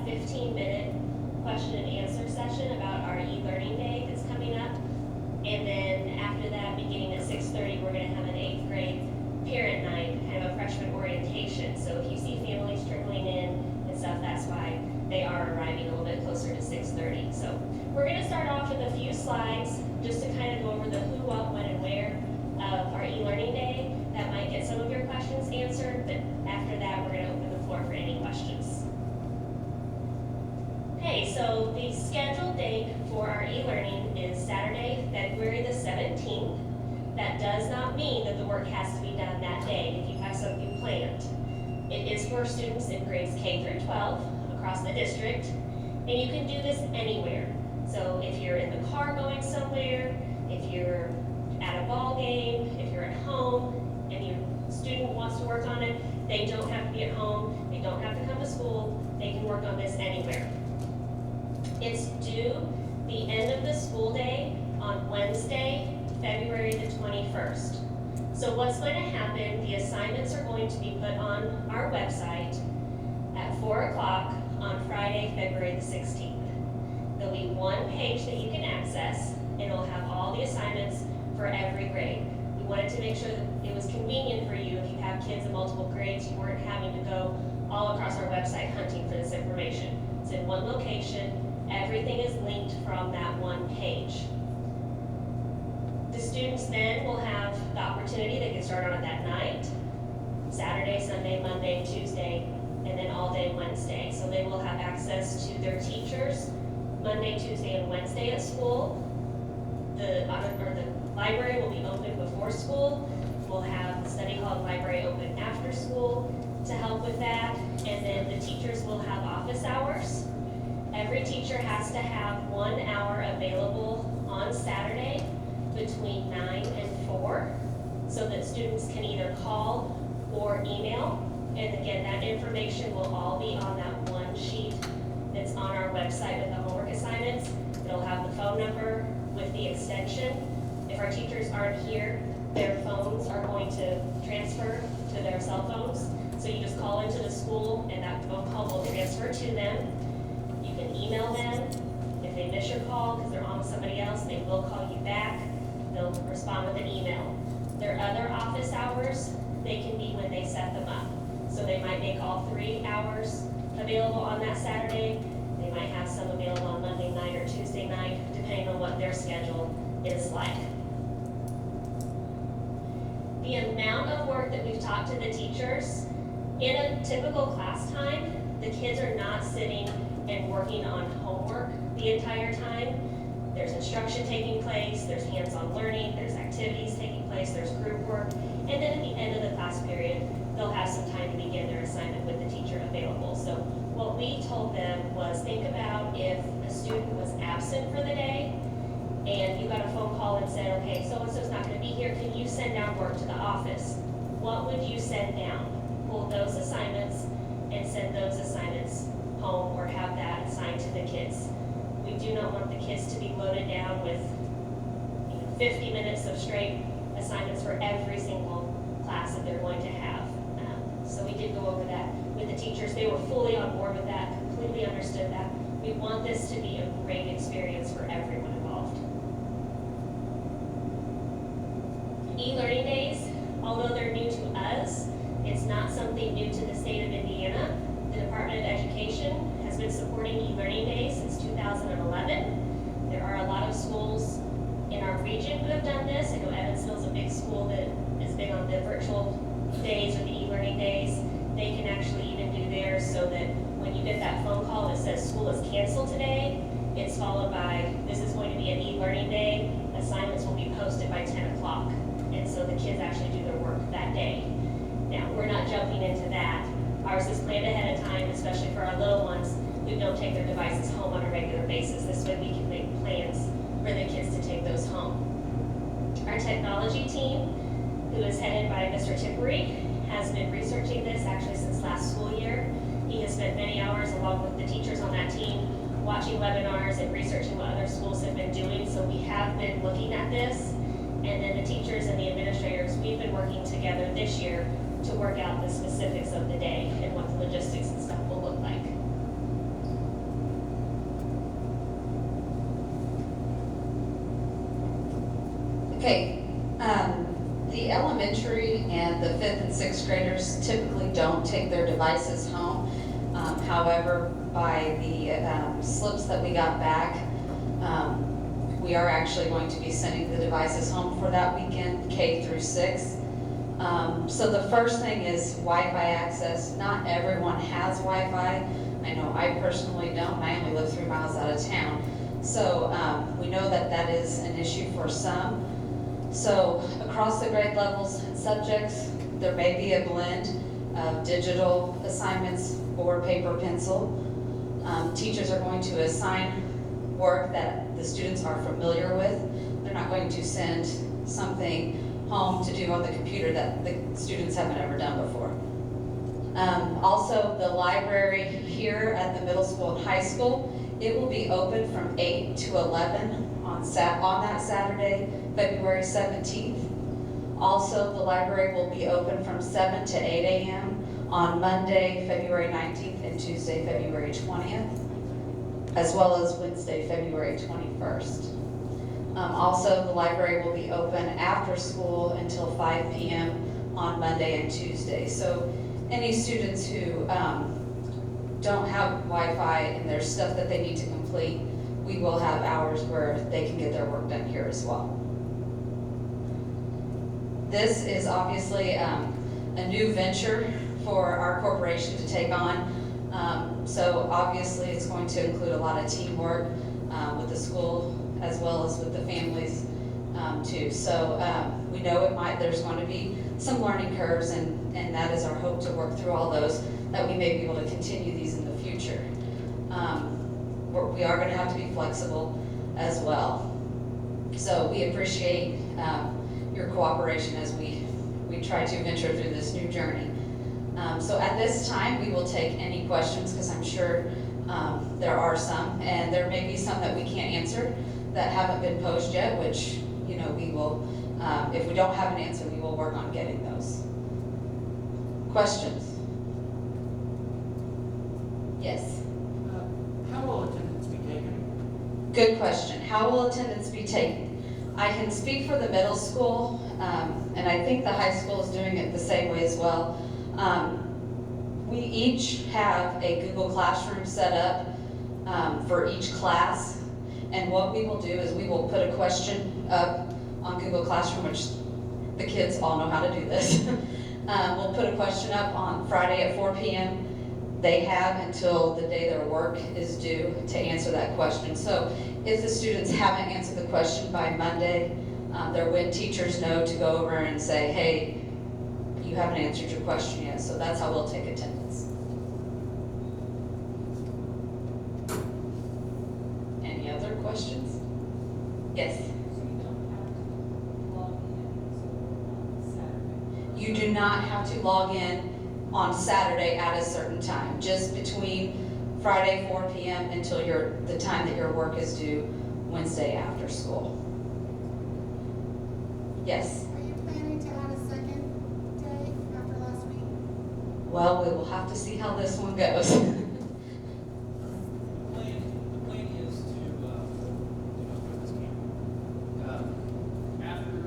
15-minute question and answer session about our e-learning day that's coming up. And then after that, beginning at 6:30, we're going to have an 8th grade parent night, kind of a freshman orientation. So if you see families trickling in and stuff, that's why they are arriving a little bit closer to 6:30. So we're going to start off with a few slides just to kind of go over the who, what, when, and where of our e-learning day. That might get some of your questions answered, but after that, we're going to open the floor for any questions. Okay, so the scheduled date for our e-learning is Saturday, February the 17th. That does not mean that the work has to be done that day if you have something planned. It is for students in grades K through 12 across the district, and you can do this anywhere. So if you're in the car going somewhere, if you're at a ball game, if you're at home, and your student wants to work on it, they don't have to be at home, they don't have to come to school, they can work on this anywhere. It's due the end of the school day on Wednesday, February the 21st. So what's going to happen, the assignments are going to be put on our website at 4 o'clock on Friday, February the 16th. There'll be one page that you can access, and it'll have all the assignments for every grade. We wanted to make sure that it was convenient for you if you have kids in multiple grades, you weren't having to go all across our website hunting for this information. It's in one location. Everything is linked from that one page. The students then will have the opportunity, they can start on it that night, Saturday, Sunday, Monday, Tuesday, and then all day Wednesday. So they will have access to their teachers Monday, Tuesday, and Wednesday at school. The library will be open before school. We'll have the study hall and library open after school to help with that. And then the teachers will have office hours. Every teacher has to have 1 hour available on Saturday between 9 and 4 so that students can either call or email. And again, that information will all be on that one sheet that's on our website with the homework assignments. It'll have the phone number with the extension. If our teachers aren't here, their phones are going to transfer to their cell phones. So you just call into the school and that phone call will transfer to them. You can email them. If they miss your call because they're on with somebody else, they will call you back. They'll respond with an email. Their other office hours, they can be when they set them up. So they might make all 3 hours available on that Saturday. They might have some available on Monday night or Tuesday night, depending on what their schedule is like. The amount of work that we've talked to the teachers, in a typical class time, the kids are not sitting and working on homework the entire time. There's instruction taking place, there's hands-on learning, there's activities taking place, there's group work, and then at the end of the class period, they'll have some time to begin their assignment with the teacher available. So what we told them was, think about if a student was absent for the day and you got a phone call and said, okay, so-and-so's not gonna be here, can you send down work to the office? What would you send down? Pull those assignments and send those assignments home or have that assigned to the kids. We do not want the kids to be loaded down with 50 minutes of straight assignments for every single class that they're going to have. So we did go over that with the teachers. They were fully on board with that, completely understood that. We want this to be a great experience for everyone involved. E-learning days, although they're new to us, it's not something new to the state of Indiana. The Department of Education has been supporting e-learning days since 2011. There are a lot of schools in our region who have done this. I know Evansville is a big school that is big on the virtual days or the e-learning days. They can actually even do theirs so that when you get that phone call that says school is canceled today, it's followed by, this is going to be an e-learning day. Assignments will be posted by 10 o'clock. And so the kids actually do their work that day. Now, we're not jumping into that. Ours is planned ahead of time, especially for our little ones who don't take their devices home on a regular basis. This way we can make plans for the kids to take those home. Our technology team, who is headed by Mr. Tippery, has been researching this actually since last school year. He has spent many hours along with the teachers on that team watching webinars and researching what other schools have been doing. So we have been looking at this. And then the teachers and the administrators, we've been working together this year to work out the specifics of the day and what the logistics and stuff will look like. Okay, the elementary and the 5th and 6th graders typically don't take their devices home. However, by the slips that we got back, we are actually going to be sending the devices home for that weekend, K through 6. So the first thing is Wi-Fi access. Not everyone has Wi-Fi. I know I personally don't. I only live 3 miles out of town. So we know that that is an issue for some. So across the grade levels and subjects, there may be a blend of digital assignments or paper pencil. Teachers are going to assign work that the students are familiar with. They're not going to send something home to do on the computer that the students haven't ever done before. Also, the library here at the middle school and high school, it will be open from 8 to 11 on that Saturday, February 17th. Also, the library will be open from 7 to 8 a.m. on Monday, February 19th, and Tuesday, February 20th, as well as Wednesday, February 21st. Also, the library will be open after school until 5 p.m. on Monday and Tuesday. So any students who don't have Wi-Fi and there's stuff that they need to complete, we will have hours where they can get their work done here as well. This is obviously a new venture for our corporation to take on. So obviously it's going to include a lot of teamwork with the school as well as with the families too. So we know there's going to be some learning curves, and that is our hope to work through all those, that we may be able to continue these in the future. We are going to have to be flexible as well. So we appreciate your cooperation as we try to venture through this new journey. So at this time, we will take any questions, because I'm sure there are some, and there may be some that we can't answer that haven't been posed yet, which, we will, if we don't have an answer, we will work on getting those. Questions? Yes? How will attendance be taken? Good question. How will attendance be taken? I can speak for the middle school, and I think the high school is doing it the same way as well. We each have a Google Classroom set up for each class, and what we will do is we will put a question up on Google Classroom, which the kids all know how to do this. We'll put a question up on Friday at 4 p.m. They have until the day their work is due to answer that question. So if the students haven't answered the question by Monday, their WIT teachers know to go over and say, hey, you haven't answered your question yet. So that's how we'll take attendance. Any other questions? Yes? You do not have to log in on Saturday at a certain time, just between Friday 4 p.m. until the time that your work is due Wednesday after school. Yes? Are you planning to add a second day after last week? Well, we will have to see how this one goes. The plan is to, after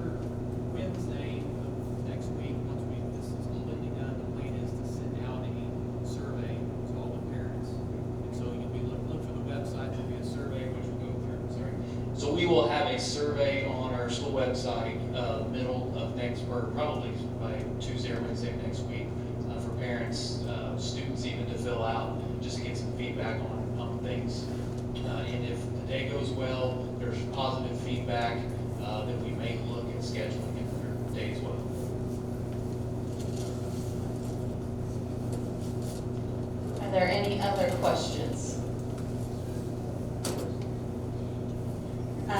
Wednesday of next week, once this is completely done, the plan is to send out a survey to all the parents. And so you'll be look for the website, there'll be a survey which will go through, So we will have a survey on our school website, middle of next, or probably by Tuesday or Wednesday of next week, for parents, students even to fill out, just to get some feedback on things. And if the day goes well, there's positive feedback, then we may look at scheduling it for day as well. Are there any other questions?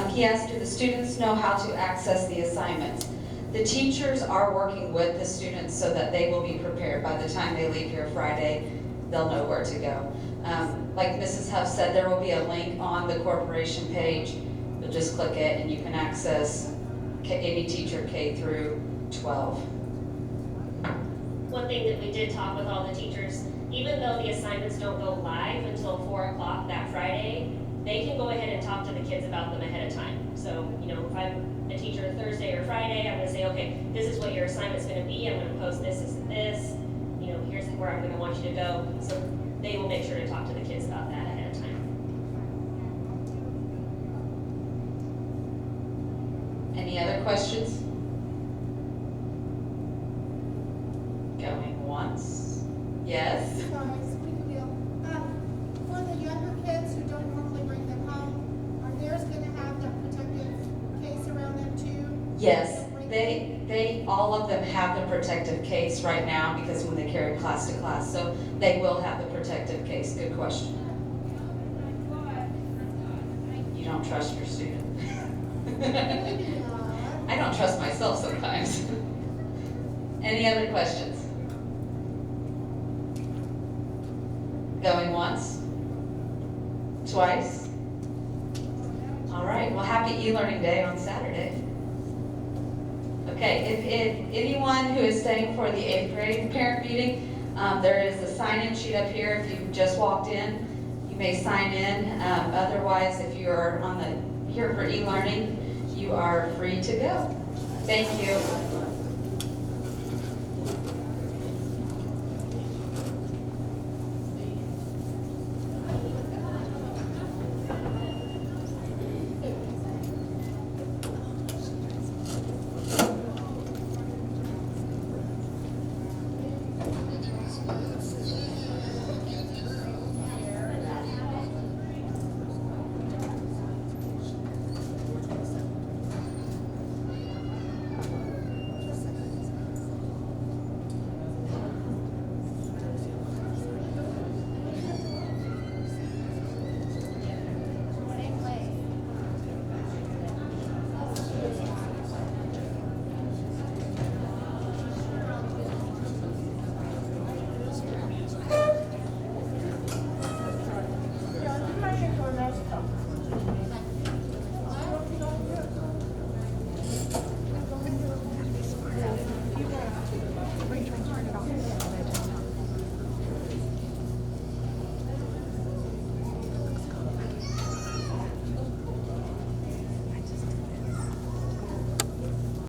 He asked, do the students know how to access the assignments? The teachers are working with the students so that they will be prepared. By the time they leave here Friday, they'll know where to go. Like Mrs. Huff said, there will be a link on the corporation page. You'll just click it and you can access any teacher K through 12. One thing that we did talk with all the teachers, even though the assignments don't go live until 4 o'clock that Friday, they can go ahead and talk to the kids about them ahead of time. So, if I'm a teacher Thursday Friday, I'm gonna say, okay, this is what your assignment's gonna be, I'm gonna post this, you know, here's where I'm gonna want you to go. So they will make sure to talk to the kids about that ahead of time. Any other questions? Going once? Yes? Sorry, squeaky wheel. For the younger kids who don't normally bring them home, are theirs gonna have that protective case around them too? Yes, they, all of them have the protective case right now because when they carry class to class, so they will have the protective case. Good question. You don't trust your student. Maybe not. I don't trust myself sometimes. Any other questions? Going once? Twice? All right, well, happy e-learning day on Saturday. Okay, if anyone who is staying for the 8th grade parent meeting, there is a sign-in sheet up here. If you just walked in, you may sign in. Otherwise, if you're here for e-learning, you are free to go. Thank you.